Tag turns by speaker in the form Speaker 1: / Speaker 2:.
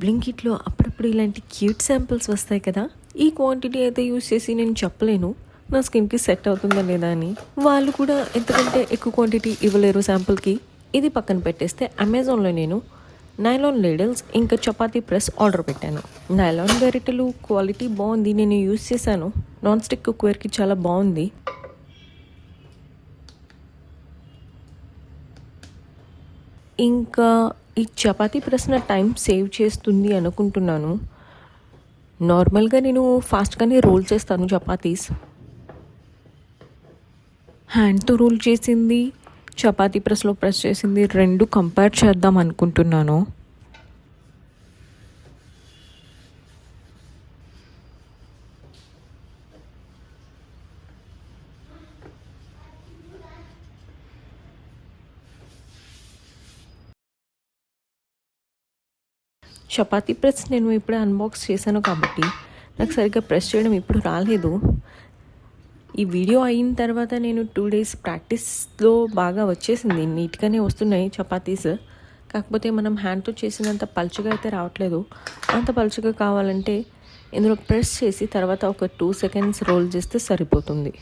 Speaker 1: బ్లింకిట్లో అప్పుడప్పుడు ఇలాంటి cute samples వస్తాయి కదా. ఈ క్వాంటిటీ అయితే యూస్ చేసి నేను చెప్పలేను నా స్కిన్కి సెట్ అవుతుందా లేదా అని. వాళ్ళు కూడా ఎంతకంటే ఎక్కువ క్వాంటిటీ ఇవ్వలేరు శాంపుల్కి. ఇది పక్కన పెట్టేస్తే అమెజాన్లో నేను నైలాన్ లేడల్స్ ఇంకా చపాతీ ప్రెస్ ఆర్డర్ పెట్టాను. నైలాన్ గరిటెలు క్వాలిటీ బాగుంది, నేను యూస్ చేశాను. నాన్ స్టిక్ కుక్వేర్కి చాలా బాగుంది. ఇంకా ఈ చపాతీ ప్రెస్ నా టైం సేవ్ చేస్తుంది అనుకుంటున్నాను. నార్మల్గా నేను ఫాస్ట్గానే రోల్ చేస్తాను చపాతీస్. హ్యాండ్తో రోల్ చేసింది, చపాతీ ప్రెస్లో ప్రెస్ చేసింది రెండు కంపేర్ చేద్దాం అనుకుంటున్నాను. చపాతీ ప్రెస్ నేను ఇప్పుడే అన్బాక్స్ చేశాను కాబట్టి నాకు సరిగ్గా ప్రెస్ చేయడం ఇప్పుడు రాలేదు. ఈ వీడియో అయిన తర్వాత నేను 2 days ప్రాక్టీస్లో బాగా వచ్చేసింది, నీట్గానే వస్తున్నాయి చపాతీస్. కాకపోతే మనం హ్యాండ్తో చేసినంత పలుచగా అయితే రావట్లేదు. అంత పలుచగా కావాలంటే ఇందులో ప్రెస్ చేసి తర్వాత ఒక 2 seconds రోల్ చేస్తే సరిపోతుంది.